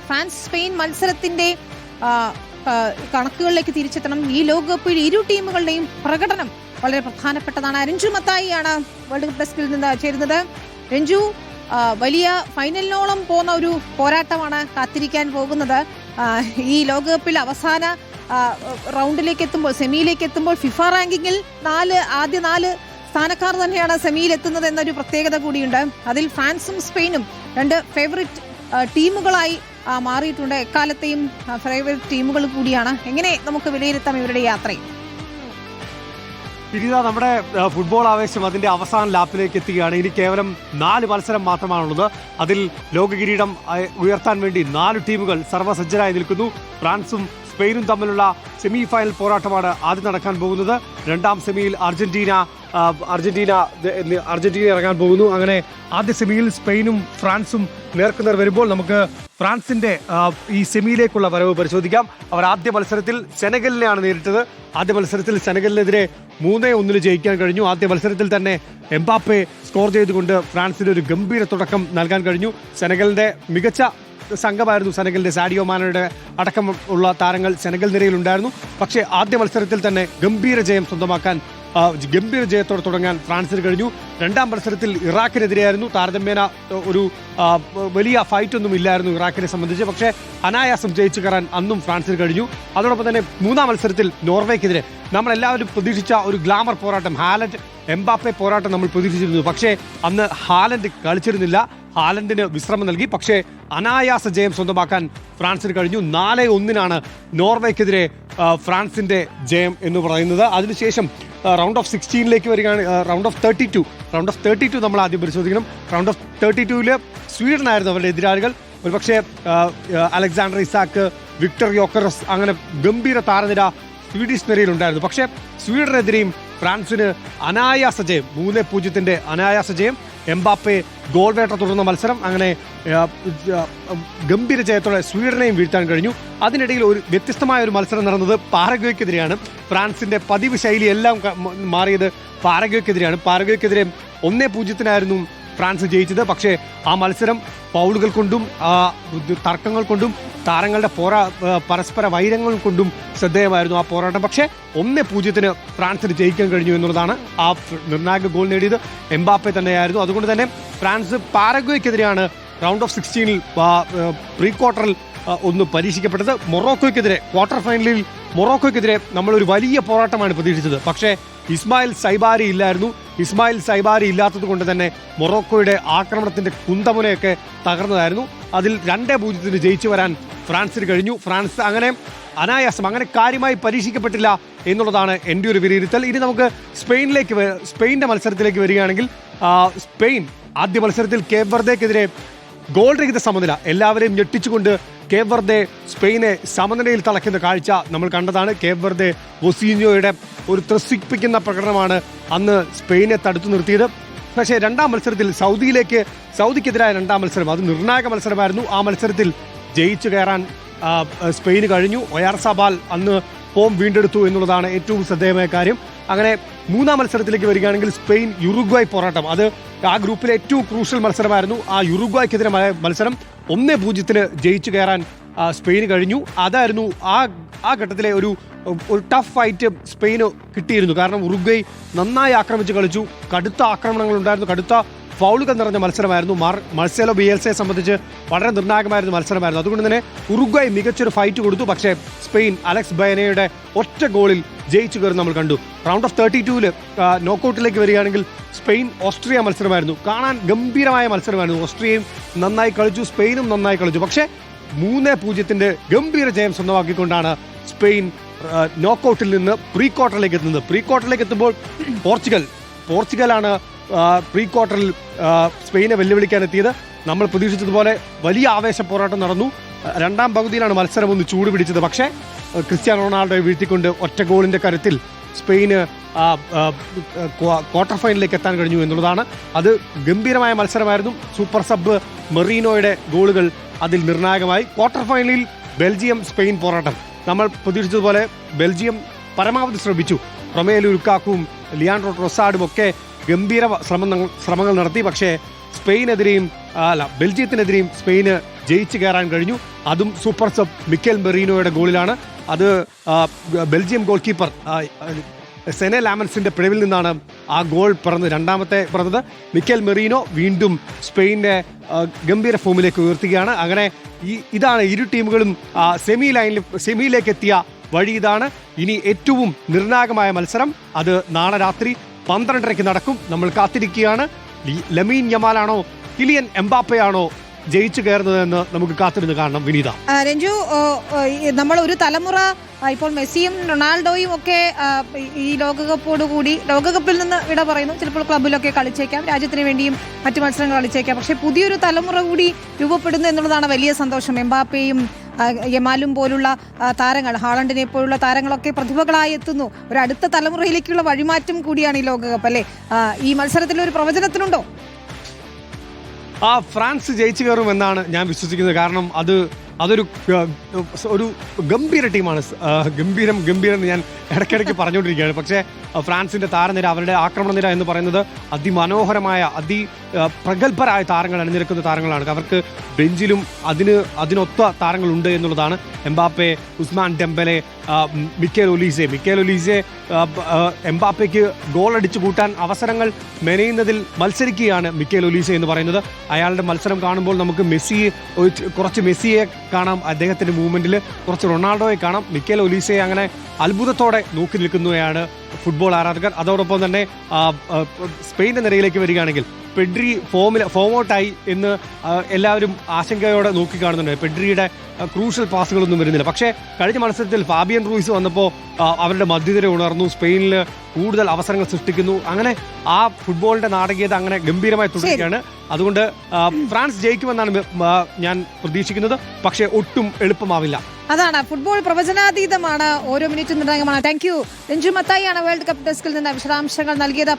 France Spain മത്സരത്തിന്റെ കണക്കുകളിലേക്ക് തിരിച്ചെത്തണം. ഈ ലോകകപ്പിൽ ഇരു ടീമുകളുടെയും പ്രകടനം വളരെ പ്രധാനപ്പെട്ടതാണ്. രഞ്ജു മത്തായിയാണ് വേൾഡ് കപ്പ് ഡെസ്കിൽ നിന്ന് ചേരുന്നത്. രഞ്ജു, വലിയ ഫൈനലിനോളം പോകുന്ന ഒരു പോരാട്ടമാണ് കാത്തിരിക്കാൻ പോകുന്നത്. ഈ ലോകകപ്പിൽ അവസാന റൗണ്ടിലേക്ക് എത്തുമ്പോൾ, സെമിയിലേക്ക് എത്തുമ്പോൾ ഫിഫ റാങ്കിങ്ങിൽ ആദ്യ 4 സ്ഥാനക്കാർ തന്നെയാണ് സെമിയിൽ എത്തുന്നത് എന്നൊരു പ്രത്യേകത കൂടിയുണ്ട്. അതിൽ ഫ്രാൻസും സ്പെയിനും 2 ഫേവറിറ്റ് ടീമുകളായി മാറിയിട്ടുണ്ട്. എക്കാലത്തെയും ഫേവറിറ്റ് ടീമുകൾ കൂടിയാണ്. എങ്ങനെ നമുക്ക് വിലയിരുത്താം ഇവരുടെ യാത്രയും? നമ്മുടെ ഫുട്ബോൾ ആവേശം അതിന്റെ അവസാന ലാപ്പിലേക്ക് എത്തുകയാണ്. ഇനി കേവലം 4 മത്സരം മാത്രമാണുള്ളത്. അതിൽ ലോക കിരീടം ഉയർത്താൻ വേണ്ടി 4 ടീമുകൾ സർവ്വസജ്ജരായി നിൽക്കുന്നു. ഫ്രാൻസും സ്പെയിനും തമ്മിലുള്ള സെമി ഫൈനൽ പോരാട്ടമാണ് ആദ്യം നടക്കാൻ പോകുന്നത്. 2ാം സെമിയിൽ അർജന്റീന ഇറങ്ങാൻ പോകുന്നു. അങ്ങനെ ആദ്യ സെമിയിൽ സ്പെയിനും ഫ്രാൻസും നേർക്കുനേർ വരുമ്പോൾ നമുക്ക് ഫ്രാൻസിന്റെ ഈ സെമിയിലേക്കുള്ള വരവ് പരിശോധിക്കാം. അവർ ആദ്യ മത്സരത്തിൽ സെനഗലിനെയാണ് നേരിട്ടത്. ആദ്യ മത്സരത്തിൽ സെനഗലിനെതിരെ 3-1 ജയിക്കാൻ കഴിഞ്ഞു. ആദ്യ മത്സരത്തിൽ തന്നെ എംബാപ്പെ സ്കോർ ചെയ്തുകൊണ്ട് ഫ്രാൻസിന് ഒരു ഗംഭീര തുടക്കം നൽകാൻ കഴിഞ്ഞു. സെനഗലിന്റെ മികച്ച സംഘമായിരുന്നു സെനഗലിന്റെ. സാഡിയോ മാനയുടെ അടക്കം ഉള്ള താരങ്ങൾ സെനഗൽ നിരയിലുണ്ടായിരുന്നു. പക്ഷേ ആദ്യ മത്സരത്തിൽ തന്നെ ഗംഭീര ജയത്തോടെ തുടങ്ങാൻ ഫ്രാൻസിന് കഴിഞ്ഞു. 2ാം മത്സരത്തിൽ ഇറാഖിനെതിരെയായിരുന്നു. താരതമ്യേന ഒരു വലിയ ഫൈറ്റ് ഒന്നും ഇല്ലായിരുന്നു ഇറാഖിനെ സംബന്ധിച്ച്. പക്ഷേ അനായാസം ജയിച്ചു കയറാൻ അന്നും ഫ്രാൻസിന് കഴിഞ്ഞു. അതോടൊപ്പം തന്നെ 3ാം മത്സരത്തിൽ നോർവേക്കെതിരെ നമ്മളെല്ലാവരും പ്രതീക്ഷിച്ച ഒരു ഗ്ലാമർ പോരാട്ടം, ഹാലൻഡ് എംബാപ്പെ പോരാട്ടം നമ്മൾ പ്രതീക്ഷിച്ചിരുന്നു. പക്ഷേ അന്ന് ഹാലൻഡ് കളിച്ചിരുന്നില്ല. ഹാലൻഡിന് വിശ്രമം നൽകി. പക്ഷേ അനായാസ ജയം സ്വന്തമാക്കാൻ ഫ്രാൻസിന് കഴിഞ്ഞു. 4-1 നോർവേക്കെതിരെ ഫ്രാൻസിന്റെ ജയം എന്ന് പറയുന്നത്. അതിനുശേഷം റൗണ്ട് ഓഫ് 16 വരികയാണ്. റൗണ്ട് ഓഫ് 32 നമ്മൾ ആദ്യം പരിശോധിക്കണം. റൗണ്ട് ഓഫ് 32 സ്വീഡനായിരുന്നു അവരുടെ എതിരാളികൾ. ഒരുപക്ഷെ അലക്സാണ്ടർ ഇസാക്ക്, വിക്ടർ യോക്കറസ്, അങ്ങനെ ഗംഭീര താരനിര സ്വീഡിഷ് നിരയിലുണ്ടായിരുന്നു. പക്ഷേ സ്വീഡനെതിരെയും ഫ്രാൻസിന് അനായാസ ജയം, 3-0 അനായാസ ജയം. എംബാപ്പെ ഗോൾ വേട്ട തുടർന്ന മത്സരം. അങ്ങനെ ഗംഭീര ജയത്തോടെ സ്വീഡനെയും വീഴ്ത്താൻ കഴിഞ്ഞു. അതിനിടയിൽ ഒരു വ്യത്യസ്തമായ ഒരു മത്സരം നടന്നത് പാരഗ്വേക്കെതിരെയാണ്. ഫ്രാൻസിന്റെ പതിവ് ശൈലി എല്ലാം മാറിയത് പാരഗ്വേക്കെതിരെയാണ്. പാരഗ്വേക്കെതിരെ 1-0 ഫ്രാൻസ് ജയിച്ചത്. പക്ഷേ ആ മത്സരം ഫൗളുകൾ കൊണ്ടും തർക്കങ്ങൾ കൊണ്ടും താരങ്ങളുടെ പരസ്പര വൈരങ്ങൾ കൊണ്ടും ശ്രദ്ധേയമായിരുന്നു ആ പോരാട്ടം. പക്ഷേ 1-0 ഫ്രാൻസിന് ജയിക്കാൻ കഴിഞ്ഞു എന്നുള്ളതാണ്. ആ നിർണായക ഗോൾ നേടിയത് എംബാപ്പെ തന്നെയായിരുന്നു. അതുകൊണ്ട് തന്നെ ഫ്രാൻസ് പാരഗ്വേക്കെതിരെയാണ് റൗണ്ട് ഓഫ് 16 പ്രീ ക്വാർട്ടറിൽ ഒന്ന് പരീക്ഷിക്കപ്പെട്ടത്. മൊറോക്കോയ്ക്കെതിരെ ക്വാർട്ടർ ഫൈനലിൽ മൊറോക്കോയ്ക്കെതിരെ നമ്മളൊരു വലിയ പോരാട്ടമാണ് പ്രതീക്ഷിച്ചത്. പക്ഷേ ഇസ്മായിൽ സൈബാരി ഇല്ലായിരുന്നു. ഇസ്മായിൽ സൈബാരി ഇല്ലാത്തത് കൊണ്ട് തന്നെ മൊറോക്കോയുടെ ആക്രമണത്തിന്റെ കുന്തമുനയൊക്കെ തകർന്നതായിരുന്നു. അതിൽ 2-0 ജയിച്ചു വരാൻ ഫ്രാൻസിന് കഴിഞ്ഞു. ഫ്രാൻസ് അങ്ങനെ അനായാസം, അങ്ങനെ കാര്യമായി പരീക്ഷിക്കപ്പെട്ടില്ല എന്നുള്ളതാണ് എൻ്റെ ഒരു വിലയിരുത്തൽ. ഇനി നമുക്ക് സ്പെയിനിന്റെ മത്സരത്തിലേക്ക് വരികയാണെങ്കിൽ, സ്പെയിൻ ആദ്യ മത്സരത്തിൽ കേപ്പ് വെർദെക്കെതിരെ ഗോൾ രഹിത സമനില, എല്ലാവരെയും ഞെട്ടിച്ചുകൊണ്ട് കേപ്പ് വെർദെ സ്പെയിനെ സമനിലയിൽ തളയ്ക്കുന്ന കാഴ്ച നമ്മൾ കണ്ടതാണ്. കേപ്പ് വെർദെ വൊസീഞ്ഞോയുടെ ഒരു ത്രസിപ്പിക്കുന്ന പ്രകടനമാണ് അന്ന് സ്പെയിനെ തടുത്തു നിർത്തിയത്. പക്ഷേ 2ാം മത്സരത്തിൽ സൗദിക്കെതിരായ 2ാം മത്സരം, അത് നിർണായക മത്സരമായിരുന്നു. ആ മത്സരത്തിൽ ജയിച്ചു കയറാൻ സ്പെയിന് കഴിഞ്ഞു. ഒയാർസാബാൽ അന്ന് ഫോം വീണ്ടെടുത്തു എന്നുള്ളതാണ് ഏറ്റവും ശ്രദ്ധേയമായ കാര്യം. അങ്ങനെ 3ാം മത്സരത്തിലേക്ക് വരികയാണെങ്കിൽ സ്പെയിൻ യുറുഗ്വായ് പോരാട്ടം, അത് ആ ഗ്രൂപ്പിലെ ഏറ്റവും ക്രൂഷ്യൽ മത്സരമായിരുന്നു. ആ യുറുഗ്വായ്ക്കെതിരെ മത്സരം 1-0 ജയിച്ചു കയറാൻ സ്പെയിന് കഴിഞ്ഞു. അതായിരുന്നു ആ ഘട്ടത്തിലെ ഒരു ടഫ് ഫൈറ്റ് സ്പെയിന് കിട്ടിയിരുന്നു. കാരണം ഉറുഗ്വൈ നന്നായി ആക്രമിച്ച് കളിച്ചു. കടുത്ത ആക്രമണങ്ങൾ ഉണ്ടായിരുന്നു. കടുത്ത ഫൗളുകൾ നിറഞ്ഞ മത്സരമായിരുന്നു. മാർസെലോ ബിയൽസയെ സംബന്ധിച്ച് വളരെ നിർണായകമായിരുന്ന മത്സരമായിരുന്നു. അതുകൊണ്ട് തന്നെ ഉറുഗ്വൈ മികച്ചൊരു ഫൈറ്റ് കൊടുത്തു. പക്ഷേ സ്പെയിൻ അലക്സ് ബയനയുടെ ഒറ്റ ഗോളിൽ ജയിച്ചു കയറി നമ്മൾ കണ്ടു. റൗണ്ട് ഓഫ് 32 നോക്കൌട്ടിലേക്ക് വരികയാണെങ്കിൽ സ്പെയിൻ ഓസ്ട്രിയ മത്സരമായിരുന്നു. കാണാൻ ഗംഭീരമായ മത്സരമായിരുന്നു. ഓസ്ട്രിയയും നന്നായി കളിച്ചു, സ്പെയിനും നന്നായി കളിച്ചു. പക്ഷേ 3-0 ഗംഭീര ജയം സ്വന്തമാക്കിക്കൊണ്ടാണ് സ്പെയിൻ നോക്കൌട്ടിൽ നിന്ന് പ്രീ ക്വാർട്ടറിലേക്ക് എത്തുന്നത്. പ്രീ ക്വാർട്ടറിലേക്ക് എത്തുമ്പോൾ പോർച്ചുഗലാണ് പ്രീ ക്വാർട്ടറിൽ സ്പെയിനെ വെല്ലുവിളിക്കാൻ എത്തിയത്. നമ്മൾ പ്രതീക്ഷിച്ചതുപോലെ വലിയ ആവേശ പോരാട്ടം നടന്നു. 2ാം പകുതിയിലാണ് മത്സരം ഒന്ന് ചൂട് പിടിച്ചത്. പക്ഷേ ക്രിസ്ത്യാനോ റൊണാൾഡോയെ വീഴ്ത്തിക്കൊണ്ട് ഒറ്റ ഗോളിന്റെ കരുത്തിൽ സ്പെയിന് ക്വാർട്ടർ ഫൈനലിലേക്ക് എത്താൻ കഴിഞ്ഞു എന്നുള്ളതാണ്. അത് ഗംഭീരമായ മത്സരമായിരുന്നു. സൂപ്പർ സബ് മെറീനോയുടെ ഗോളുകൾ അതിൽ നിർണായകമായി. ക്വാർട്ടർ ഫൈനലിൽ ബെൽജിയം സ്പെയിൻ പോരാട്ടം, നമ്മൾ പ്രതീക്ഷിച്ചതുപോലെ ബെൽജിയം പരമാവധി ശ്രമിച്ചു. റൊമേലു ലുക്കാക്കുവും ലിയാൻഡ്രോ ട്രൊസാർഡും ഒക്കെ ഗംഭീര ശ്രമങ്ങൾ നടത്തി. പക്ഷേ സ്പെയിനെതിരെയും ബെൽജിയത്തിനെതിരെയും സ്പെയിന് ജയിച്ചു കയറാൻ കഴിഞ്ഞു. അതും സൂപ്പർ സബ് മിക്കേൽ മെറീനോയുടെ ഗോളിലാണ്. അത് ബെൽജിയം ഗോൾ കീപ്പർ സെനെ ലാമൻസിന്റെ പിഴവിൽ നിന്നാണ് ആ ഗോൾ രണ്ടാമത്തെ പിറന്നത്. മിക്കേൽ മെറീനോ വീണ്ടും സ്പെയിനിന്റെ ഗംഭീര ഫോമിലേക്ക് ഉയർത്തുകയാണ്. അങ്ങനെ ഇതാണ് ഇരു ടീമുകളും സെമിയിലേക്ക് എത്തിയ വഴി ഇതാണ്. ഇനി ഏറ്റവും നിർണായകമായ മത്സരം അത് നാളെ രാത്രി 12:30 നടക്കും. നമ്മൾ കാത്തിരിക്കുകയാണ്. ലമീൻ യമാലാണോ കിലിയൻ എംബാപ്പയാണോ ജയിച്ചു കയറുന്നതെന്ന് നമുക്ക് കാത്തിരുന്ന് കാണണം. വിനീത, രഞ്ജു, നമ്മൾ ഒരു തലമുറ ഇപ്പോൾ മെസ്സിയും റൊണാൾഡോയും ഒക്കെ ഈ ലോകകപ്പിൽ നിന്ന് വിട പറയുന്നു. ചിലപ്പോൾ ക്ലബിലൊക്കെ കളിച്ചേക്കാം, രാജ്യത്തിന് വേണ്ടിയും മറ്റു മത്സരങ്ങൾ കളിച്ചേക്കാം. പക്ഷെ പുതിയൊരു തലമുറ കൂടി രൂപപ്പെടുന്നു എന്നുള്ളതാണ് വലിയ സന്തോഷം. എംബാപ്പയും യമാലും പോലുള്ള താരങ്ങൾ, ഹാളണ്ടിനെ പോലുള്ള താരങ്ങളൊക്കെ പ്രതിഭകളായി എത്തുന്നു. ഒരു അടുത്ത തലമുറയിലേക്കുള്ള വഴിമാറ്റം കൂടിയാണ് ഈ ലോകകപ്പ്, അല്ലേ? ഈ മത്സരത്തിൽ ഒരു പ്രവചനത്തിനുണ്ടോ? ഫ്രാൻസ് ജയിച്ചു കയറുമെന്നാണ് ഞാൻ വിശ്വസിക്കുന്നത്. കാരണം അതൊരു ഗംഭീര ടീമാണ്. ഗംഭീരം ഞാൻ ഇടയ്ക്കിടയ്ക്ക് പറഞ്ഞുകൊണ്ടിരിക്കുകയാണ്. പക്ഷേ ഫ്രാൻസിന്റെ താരനിര, അവരുടെ ആക്രമണ നിര എന്ന് പറയുന്നത് അതിമനോഹരമായ പ്രഗത്ഭരായ താരങ്ങൾ അണിനിരക്കുന്ന താരങ്ങളാണ്. അവർക്ക് ബെഞ്ചിലും അതിനൊത്ത താരങ്ങളുണ്ട് എന്നുള്ളതാണ്. Mbappe, Ousmane Dembele, Michael Olise എംബാപ്പയ്ക്ക് ഗോൾ അടിച്ചു കൂട്ടാൻ അവസരങ്ങൾ മെനയുന്നതിൽ മത്സരിക്കുകയാണ് മിക്കേൽ ഒലീസെ എന്ന് പറയുന്നത്. അയാളുടെ മത്സരം കാണുമ്പോൾ നമുക്ക് കുറച്ച് മെസ്സിയെ കാണാം, അദ്ദേഹത്തിന്റെ മൂവ്മെന്റിൽ കുറച്ച് റൊണാൾഡോയെ കാണാം. മിക്കേൽ ഒലീസയെ അങ്ങനെ അത്ഭുതത്തോടെ നോക്കി നിൽക്കുന്നവയാണ് ഫുട്ബോൾ ആരാധകർ. അതോടൊപ്പം തന്നെ സ്പെയിനിന്റെ നിരയിലേക്ക് വരികയാണെങ്കിൽ പെഡ്രി ഫോമൗട്ടായി എന്ന് എല്ലാവരും ആശങ്കയോടെ നോക്കിക്കാണുന്നുണ്ട്. പെഡ്രിയുടെ ക്രൂഷ്യൽ പാസുകളൊന്നും വരുന്നില്ല. പക്ഷേ കഴിഞ്ഞ മത്സരത്തിൽ ഫാബിയൻ റൂയിസ് വന്നപ്പോൾ അവരുടെ മധ്യനിര ഉണർന്നു, സ്പെയിനിൽ കൂടുതൽ അവസരങ്ങൾ സൃഷ്ടിക്കുന്നു. അങ്ങനെ ആ ഫുട്ബോളിന്റെ നാടകീയത അങ്ങനെ ഗംഭീരമായി തുടരുകയാണ്. അതുകൊണ്ട് ഫ്രാൻസ് ജയിക്കുമെന്നാണ് ഞാൻ പ്രതീക്ഷിക്കുന്നത്. പക്ഷേ ഒട്ടും എളുപ്പമാവില്ല. അതാണ്, ഫുട്ബോൾ പ്രവചനാതീതമാണ്, ഓരോ മിനിറ്റും നിർണായകമാണ്. Thank you. രഞ്ജു മത്തായിയാണ് വേൾഡ് കപ്പ് ഡെസ്കിൽ നിന്ന് വിശദാംശങ്ങൾ നൽകിയത്.